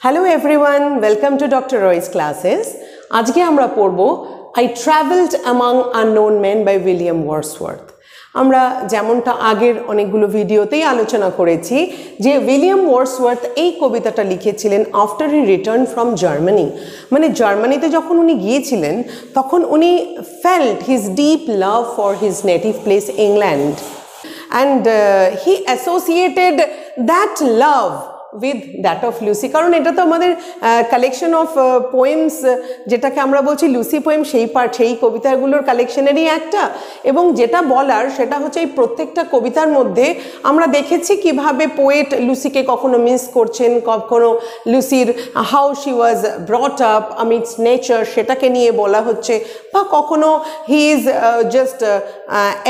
Hello everyone, welcome to Dr. Roy's classes. আজকে আমরা পড়ব I Traveled Among Unknown Men by William Wordsworth. আমরা যেমনটা আগের অনেকগুলো ভিডিওতেই আলোচনা করেছি যে উইলিয়াম ওয়ার্ডসওয়ার্থ এই কবিতাটা লিখেছিলেন after he return from Germany. মানে জার্মানিতে যখন উনি গিয়েছিলেন তখন উনি felt his deep love for his native place England and he associated that love with that of Lucy. কারণ এটা তো আমাদের কালেকশন অফ পোয়েমস, যেটাকে আমরা বলছি লুসি পোয়েম, সেই কবিতাগুলোর কালেকশনেরই একটা। এবং যেটা বলার সেটা হচ্ছে এই প্রত্যেকটা কবিতার মধ্যে আমরা দেখেছি কিভাবে পোয়েট লুসিকে কখনো মিস করছেন, কখনো লুসির how she was brought up amidst nature সেটাকে নিয়ে বলা হচ্ছে, বা কখনো হি ইজ জাস্ট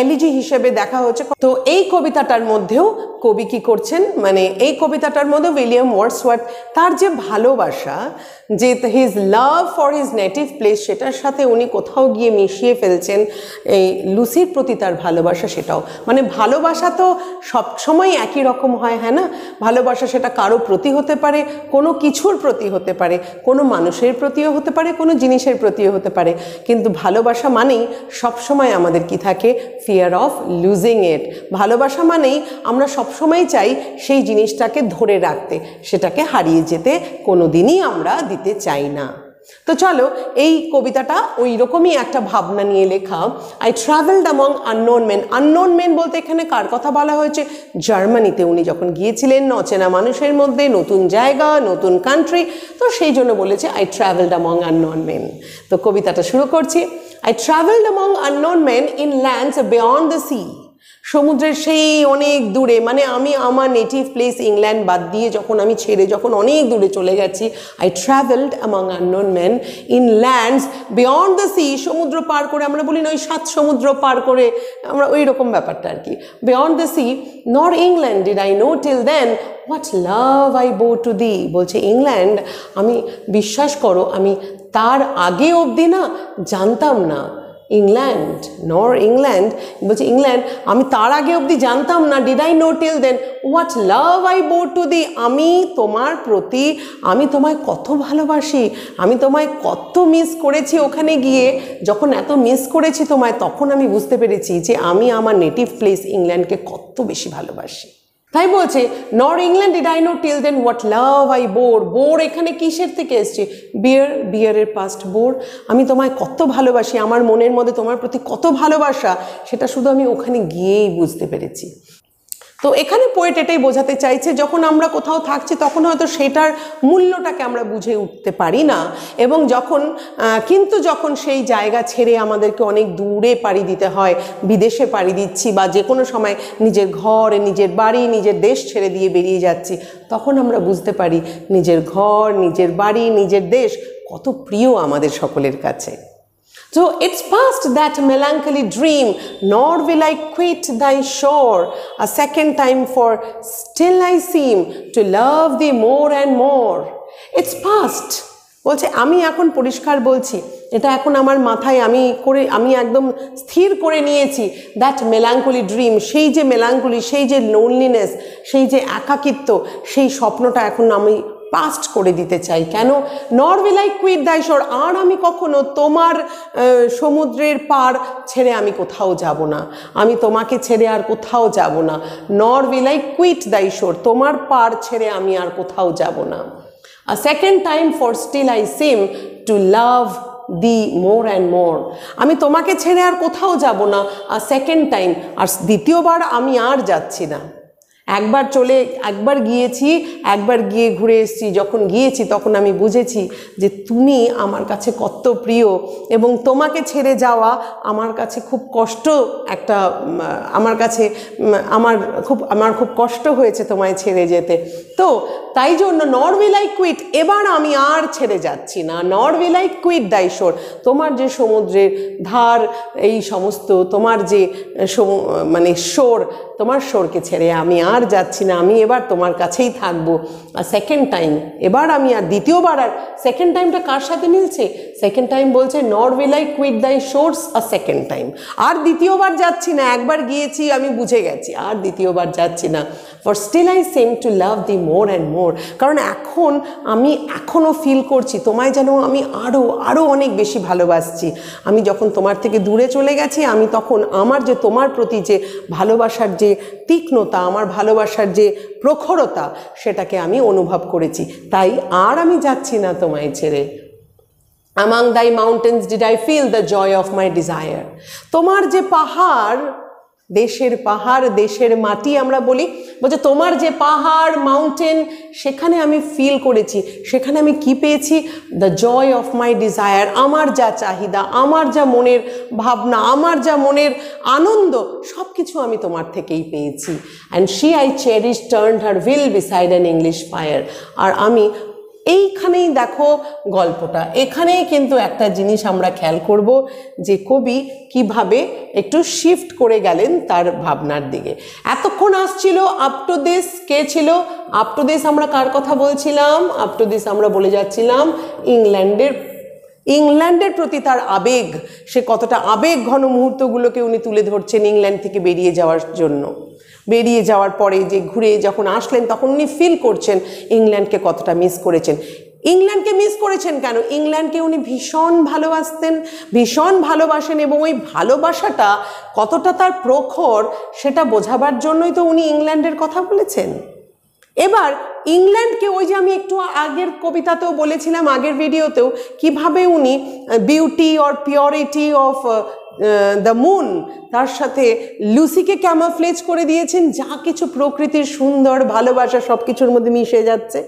এলিজি হিসেবে দেখা হচ্ছে। তো এই কবিতাটার মধ্যেও কবি কী করছেন, মানে এই কবিতাটার মধ্যে উইলিয়াম ওয়ার্ডসওয়ার্থ তার যে ভালোবাসা, যে his love for his native place, সেটার সাথে উনি কোথাও গিয়ে মিশিয়ে ফেলছেন এই লুসির প্রতি তার ভালোবাসা। সেটাও মানে ভালোবাসা তো সবসময় একই রকম হয়, হ্যাঁ না? ভালোবাসা সেটা কারো প্রতি হতে পারে, কোনো কিছুর প্রতি হতে পারে, কোনো মানুষের প্রতিও হতে পারে, কোনো জিনিসের প্রতিও হতে পারে। কিন্তু ভালোবাসা মানেই সবসময় আমাদের কি থাকে? ফিয়ার অফ লুজিং ইট। ভালোবাসা মানেই আমরা সবসময় চাই সেই জিনিসটাকে ধরে রাখতে, সেটাকে হারিয়ে যেতে কোনো দিনই আমরা দিতে চাই না। তো চলো, এই কবিতাটা ওই রকমই একটা ভাবনা নিয়ে লেখা। I travelled among unknown main. Unknown main বলতে এখানে কার কথা বলা হয়েছে? জার্মানিতে উনি যখন গিয়েছিলেন, অচেনা মানুষের মধ্যে, নতুন জায়গা, নতুন কান্ট্রি, তো সেই জন্য বলেছে I travelled among unknown main. তো কবিতাটা শুরু করছি। I travelled among unknown men in lands beyond the C. সমুদ্রের সেই অনেক দূরে, মানে আমি আমার নেটিভ প্লেস ইংল্যান্ড বাদ দিয়ে যখন আমি ছেড়ে যখন অনেক দূরে চলে গেছি, I travelled among unknown men in lands beyond the C. সমুদ্র পার করে, আমরা বলি না ওই 7 সমুদ্র পার করে, আমরা ওই রকম ব্যাপারটা আর কি। Beyond the sea nor England did I know till then what love I bore to thee. বলছে ইংল্যান্ড, আমি বিশ্বাস করো আমি তার আগে অবধি না জানতাম না। ইংল্যান্ড, নর ইংল্যান্ড, বলছে ইংল্যান্ড, আমি তার আগে অবধি জানতাম না। Did I know till then what love I bore to thee. আমি তোমার প্রতি, আমি তোমায় কত ভালোবাসি, আমি তোমায় কত মিস করেছি। ওখানে গিয়ে যখন এত মিস করেছি তোমায়, তখন আমি বুঝতে পেরেছি যে আমি আমার নেটিভ প্লেস ইংল্যান্ডকে কত বেশি ভালোবাসি। তাই বলছে nor England did I know till then what love I bore. Bore এখানে কিসের থেকে এসছে? বিয়ারের পাস্ট। বোর, আমি তোমায় কত ভালোবাসি, আমার মনের মধ্যে তোমার প্রতি কত ভালোবাসা, সেটা শুধু আমি ওখানে গিয়েই বুঝতে পেরেছি। তো এখানে পোয়েট এটাই বোঝাতে চাইছে, যখন আমরা কোথাও থাকছি তখন হয়তো সেটার মূল্যটাকে আমরা বুঝে উঠতে পারি না, এবং কিন্তু যখন সেই জায়গা ছেড়ে আমাদেরকে অনেক দূরে পাড়ি দিতে হয়, বিদেশে পাড়ি দিচ্ছি, বা যে কোনো সময় নিজের ঘর, নিজের বাড়ি, নিজের দেশ ছেড়ে দিয়ে বেরিয়ে যাচ্ছি, তখন আমরা বুঝতে পারি নিজের ঘর, নিজের বাড়ি, নিজের দেশ কত প্রিয় আমাদের সকলের কাছে। So it's past that melancholy dream, nor will I quit thy shore a second time, for still I seem to love thee more and more. It's past. বলছে আমি এখন পরিষ্কার বলছি, এটা এখন আমার মাথায় আমি একদম স্থির করে নিয়েছি। দ্যাট মেলাঙ্কলি ড্রিম, সেই যে মেলাঙ্কলি, সেই যে লোনলিনেস, সেই যে একাকিত্ব, সেই স্বপ্নটা এখন আমি পাস্ট করে দিতে চাই। কেন? নর উইল আই কুইট দাই শোর। আর আমি কখনো তোমার সমুদ্রের পার ছেড়ে আমি কোথাও যাব না, আমি তোমাকে ছেড়ে আর কোথাও যাব না। নর উইল আই কুইট দাই শোর, তোমার পার ছেড়ে আমি আর কোথাও যাব না। A second time for still I seem to love thee more and more. আমি তোমাকে ছেড়ে আর কোথাও যাব না। আ সেকেন্ড টাইম, আর দ্বিতীয়বার আমি আর যাচ্ছি না। একবার গিয়েছি, একবার গিয়ে ঘুরে এসেছি। যখন গিয়েছি তখন আমি বুঝেছি যে তুমি আমার কাছে কত প্রিয়, এবং তোমাকে ছেড়ে যাওয়া আমার কাছে খুব কষ্ট, আমার খুব কষ্ট হয়েছে তোমায় ছেড়ে যেতে। তো তাই জন্য নর উইল আই কুইট, এবার আমি আর ছেড়ে যাচ্ছি না। নর উইল আই কুইট দাই শোর, তোমার যে সমুদ্রের ধার, এই সমস্ত তোমার যে মানে শোর, তোমার শোরকে ছেড়ে আমি আর যাচ্ছি না, আমি এবার তোমার কাছেই থাকবো। আর সেকেন্ড টাইম, এবার আমি আর দ্বিতীয়বার, আর সেকেন্ড টাইমটা কার সাথে মিলছে? সেকেন্ড টাইম বলছে নর উইল আই কুইট দাই শোরস আ সেকেন্ড টাইম। আর দ্বিতীয়বার যাচ্ছি না, একবার গিয়েছি আমি বুঝে গেছি, আর দ্বিতীয়বার যাচ্ছি না। For still I seem to love thee more and more, কারণ এখন আমি এখনও ফিল করছি তোমায় যেন আমি আরও আরও অনেক বেশি ভালোবাসছি। আমি যখন তোমার থেকে দূরে চলে গেছি, আমি তখন আমার যে তোমার প্রতি যে ভালোবাসার যে তীক্ষ্ণতা, আমার ভালোবাসার যে প্রখরতা, সেটাকে আমি অনুভব করেছি। তাই আর আমি যাচ্ছি না তোমায় ছেড়ে। Among thy mountains did I feel the joy of my desire. তোমার যে পাহাড়, দেশের পাহাড়, দেশের মাটি আমরা বলি, বলছে তোমার যে পাহাড়, মাউন্টেন, সেখানে আমি ফিল করেছি, সেখানে আমি কি পেয়েছি? The joy of my desire, আমার যা চাহিদা, আমার যা মনের ভাবনা, আমার যা মনের আনন্দ, সব কিছু আমি তোমার থেকেই পেয়েছি। And she I cherish turned her wheel beside an English fire. আর আমি এইখানেই দেখো গল্পটা, এখানেই কিন্তু একটা জিনিস আমরা খেয়াল করব যে কবি কিভাবে একটু শিফট করে গেলেন তার ভাবনার দিকে। এতক্ষণ আসছিল আপ টু দিস, কে ছিল আপ টু দিস? আমরা কার কথা বলছিলাম? আপ টু দিস আমরা বলে যাচ্ছিলাম ইংল্যান্ডের প্রতি তার আবেগ, সে কতটা আবেগ ঘন মুহূর্তগুলোকে উনি তুলে ধরছেন ইংল্যান্ড থেকে বেরিয়ে যাওয়ার জন্য। বেরিয়ে যাওয়ার পরে যে ঘুরে যখন আসলেন, তখন উনি ফিল করছেন ইংল্যান্ডকে কতটা মিস করেছেন। ইংল্যান্ডকে মিস করেছেন কেন? ইংল্যান্ডকে উনি ভীষণ ভালোবাসতেন, ভীষণ ভালোবাসেন, এবং ওই ভালোবাসাটা কতটা তার প্রখর সেটা বোঝাবার জন্যই তো উনি ইংল্যান্ডের কথা বলেছেন। এবার ইংল্যান্ডকে, ওই যে আমি একটু আগের কবিতাতেও বলেছিলাম, আগের ভিডিওতেও, কিভাবে উনি beauty or purity of the moon, তার সাথে লুসিকে ক্যামোফ্লেজ করে দিয়েছেন, যা কিছু প্রকৃতির সুন্দর ভালোবাসা সব কিছুর মধ্যে মিশে যাচ্ছে।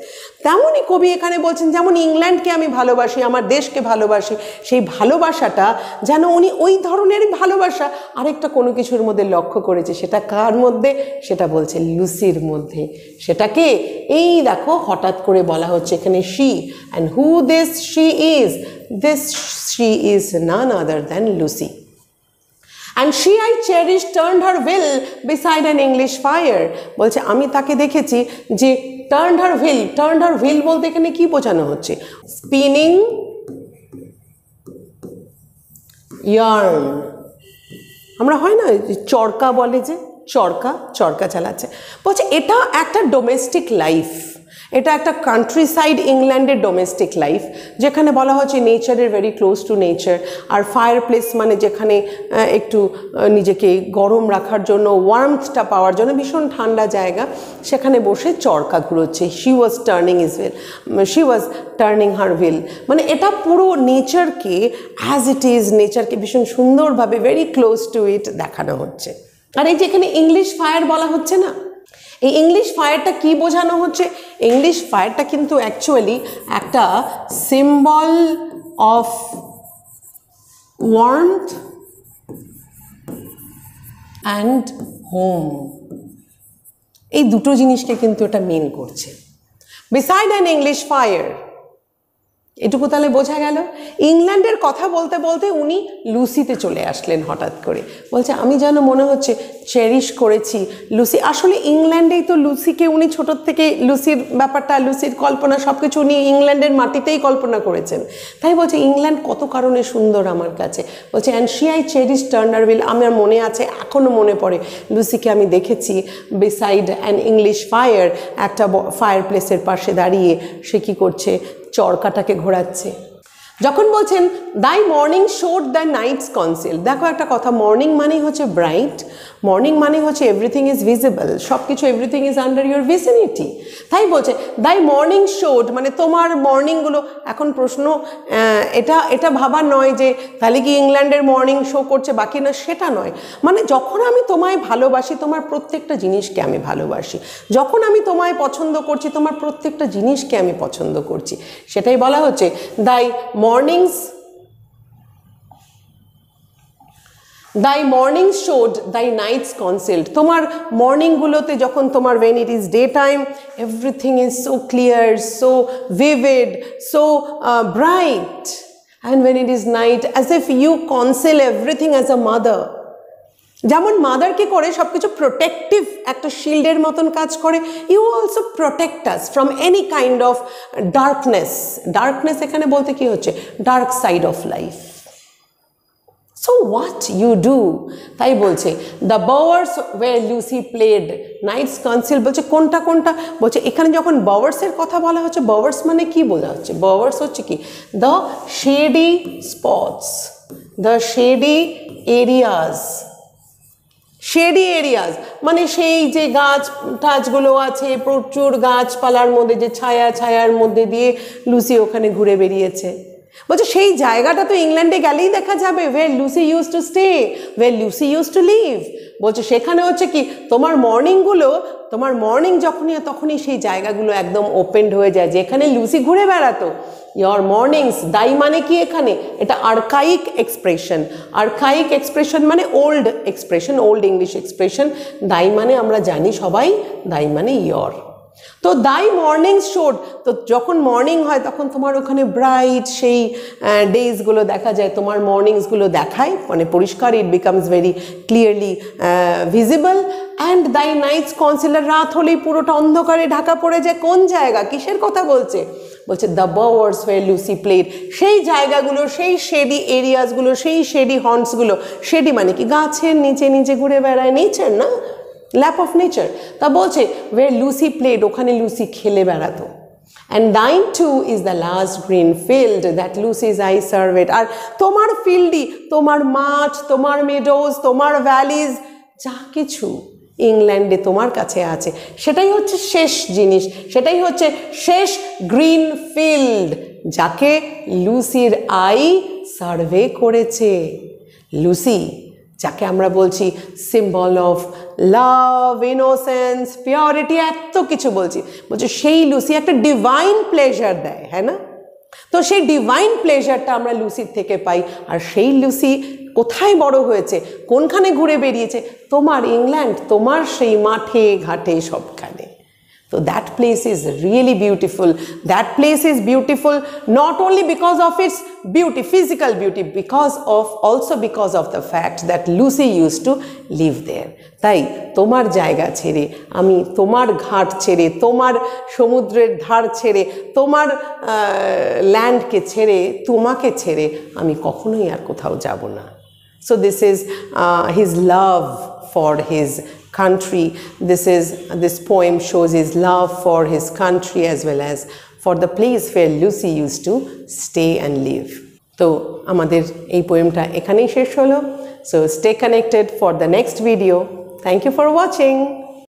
তেমনই কবি এখানে বলছেন, যেমন ইংল্যান্ডকে আমি ভালোবাসি, আমার দেশকে ভালোবাসি, সেই ভালোবাসাটা যেন উনি ওই ধরনেরই ভালোবাসা আরেকটা কোনো কিছুর মধ্যে লক্ষ্য করেছে। সেটা কার মধ্যে? সেটা বলছে লুসির মধ্যে। সেটাকে এই দেখো হঠাৎ করে বলা হচ্ছে এখানে she, and who this she is? This she is none other than Lucy. And she I cherished turned her will beside an English fire. বলছে আমি তাকে দেখেছি যে turned her will বলতে এখানে কি বোঝানো হচ্ছে? স্পিনিং yarn, আমরা হয় না চরকা বলে, যে চরকা চালাচ্ছে। বলছে এটা একটা ডোমেস্টিক লাইফ, এটা একটা কান্ট্রি সাইড ইংল্যান্ডের ডোমেস্টিক লাইফ, যেখানে বলা হচ্ছে নেচারের ভেরি ক্লোজ টু নেচার। আর ফায়ার প্লেস মানে যেখানে একটু নিজেকে গরম রাখার জন্য, ওয়ার্মথটা পাওয়ার জন্য, ভীষণ ঠান্ডা জায়গা, সেখানে বসে চরকা ঘুরোচ্ছে। She was turning her wheel, মানে এটা পুরো নেচারকে অ্যাজ ইট ইজ, নেচারকে ভীষণ সুন্দরভাবে ভেরি ক্লোজ টু ইট দেখানো হচ্ছে। আর এই যেখানে ইংলিশ ফায়ার বলা হচ্ছে না, এই ইংলিশ ফায়ারটা কি বোঝানো হচ্ছে? ইংলিশ ফায়ারটা কিন্তু অ্যাকচুয়ালি একটা symbol of warmth and home, এই দুটো জিনিসকে কিন্তু এটা মিন করছে। বিসাইড অ্যান ইংলিশ ফায়ার, এটুকু তাহলে বোঝা গেল। ইংল্যান্ডের কথা বলতে বলতে উনি লুসিতে চলে আসলেন হঠাৎ করে। বলছে আমি যেন মনে হচ্ছে চেরিশ করেছি লুসি। আসলে ইংল্যান্ডেই তো লুসিকে উনি ছোটোর থেকে, লুসির ব্যাপারটা, লুসির কল্পনা সব কিছু উনি ইংল্যান্ডের মাটিতেই কল্পনা করেছেন। তাই বলছে ইংল্যান্ড কত কারণে সুন্দর আমার কাছে। বলছে and she I cherish Turner wheel, আমার মনে আছে, এখনও মনে পড়ে, লুসিকে আমি দেখেছি বিসাইড অ্যান ইংলিশ ফায়ার, একটা ফায়ার প্লেসের পাশে দাঁড়িয়ে সে কী করছে? চরকাটাকে ঘোরাচ্ছে। যখন বলছেন thy morning showed the nights conceal, দেখো একটা কথা, মর্নিং মানেই হচ্ছে ব্রাইট, মর্নিং মানে হচ্ছে এভরিথিং ইজ ভিজিবল, সব কিছু everything is under your vicinity. তাই বলছে দাই মর্নিং শোড, মানে তোমার মর্নিংগুলো। এখন প্রশ্ন এটা ভাবার নয় যে তাহলে কি ইংল্যান্ডের মর্নিং শো করছে বাকি না, সেটা নয়। মানে যখন আমি তোমায় ভালোবাসি, তোমার প্রত্যেকটা জিনিসকে আমি ভালোবাসি, যখন আমি তোমায় পছন্দ করছি, তোমার প্রত্যেকটা জিনিসকে আমি পছন্দ করছি, সেটাই বলা হচ্ছে দাই mornings, thy mornings showed thy nights concealed, তোমার মর্নিংগুলোতে যখন তোমার when it is daytime everything is so clear, so vivid, so bright, and when it is night as if you conceal everything as a mother, যেমন mother কি করে সবকিছু protective একটা শিল্ডের মতন কাজ করে, you also protect us from any kind of darkness. Darkness এখানে বলতে কি হচ্ছে, dark side of life. So what you do, তাই বলছে the bowers way Lucy played nights council, বলছে কোনটা কোনটা, বলছে এখানে যখন বাওয়ার্সের কথা বলা হচ্ছে, বাওয়ার্স মানে কি বোঝা হচ্ছে, বাওয়ার্স হচ্ছে কি, the shady spots, the shady areas. Shady areas মানে সেই যে গাছ টাছগুলো আছে, প্রচুর গাছপালার মধ্যে যে ছায়ার মধ্যে দিয়ে লুসি ওখানে ঘুরে বেরিয়েছে। বলছে সেই জায়গাটা তো ইংল্যান্ডে গেলেই দেখা যাবে, where Lucy used to stay, where Lucy used to live. বলছে সেখানে হচ্ছে কি তোমার মর্নিংগুলো, তোমার মর্নিং যখনই তখনই সেই জায়গাগুলো একদম ওপেনড হয়ে যায়, যেখানে লুসি ঘুরে বেড়াতো। ইয়োর মর্নিংস, দাই মানে কি এখানে, এটা আর্কাইক এক্সপ্রেশন। আর্কাইক এক্সপ্রেশন মানে old expression, old English expression. দাই মানে আমরা জানি সবাই, দাই মানে ইয়োর। তো দাই মর্নিংস শোড, তো যখন মর্নিং হয় তখন তোমার ওখানে ব্রাইট সেই ডেজগুলো দেখা যায়, তোমার মর্নিংসগুলো দেখায়, মানে পরিষ্কার, it becomes very clearly visible. And দাই নাইটস কনসিলার, রাত হলেই পুরোটা অন্ধকারে ঢাকা পড়ে যায়। কোন জায়গা, কিসের কথা বলছে, বলছে the bowers way Lucy played, সেই জায়গাগুলো, সেই শেডি এরিয়াসগুলো, সেই শেডি হন্টসগুলো। শেডি মানে কি, গাছের নিচে নিচে ঘুরে বেড়ায়, নেচার না, ল্যাপ অফ নেচার। তা বলছে ওয়ে লুসি প্লেড, ওখানে লুসি খেলে বেড়াতো। And thine too is the last green field that Lucy's eye surveyed, আর তোমার ফিল্ডই, তোমার মাঠ, তোমার মেডোজ, তোমার ভ্যালিজ, যা কিছু ইংল্যান্ডে তোমার কাছে আছে, সেটাই হচ্ছে শেষ জিনিস, সেটাই হচ্ছে শেষ গ্রিন ফিল্ড, যাকে লুসির আই সার্ভে করেছে। লুসি যাকে আমরা বলছি symbol of love, innocence, purity, এত কিছু বলছি, বলছে সেই লুসি একটা ডিভাইন প্লেজার দেয়, হ্যাঁ না? তো সেই ডিভাইন প্লেজারটা আমরা লুসির থেকে পাই। আর সেই লুসি কোথায় বড় হয়েছে, কোনখানে ঘুরে বেরিয়েছে, তোমার ইংল্যান্ড, তোমার সেই মাঠে ঘাটে সবখানে। So that place is really beautiful. That place is beautiful not only because of its beauty, physical beauty, also because of the fact that Lucy used to live there. তাই তোমার জায়গা ছেড়ে আমি, তোমার ঘাট ছেড়ে, তোমার সমুদ্রের ধার ছেড়ে, তোমার ল্যান্ডকে ছেড়ে, তোমাকে ছেড়ে আমি কখনোই আর কোথাও যাব না। So this is his love for his country. This poem shows his love for his country as well as for the place where Lucy used to stay and live. তো আমাদের এই পোয়েমটা এখানেই শেষ হলো। So stay connected for the next video. Thank you for watching.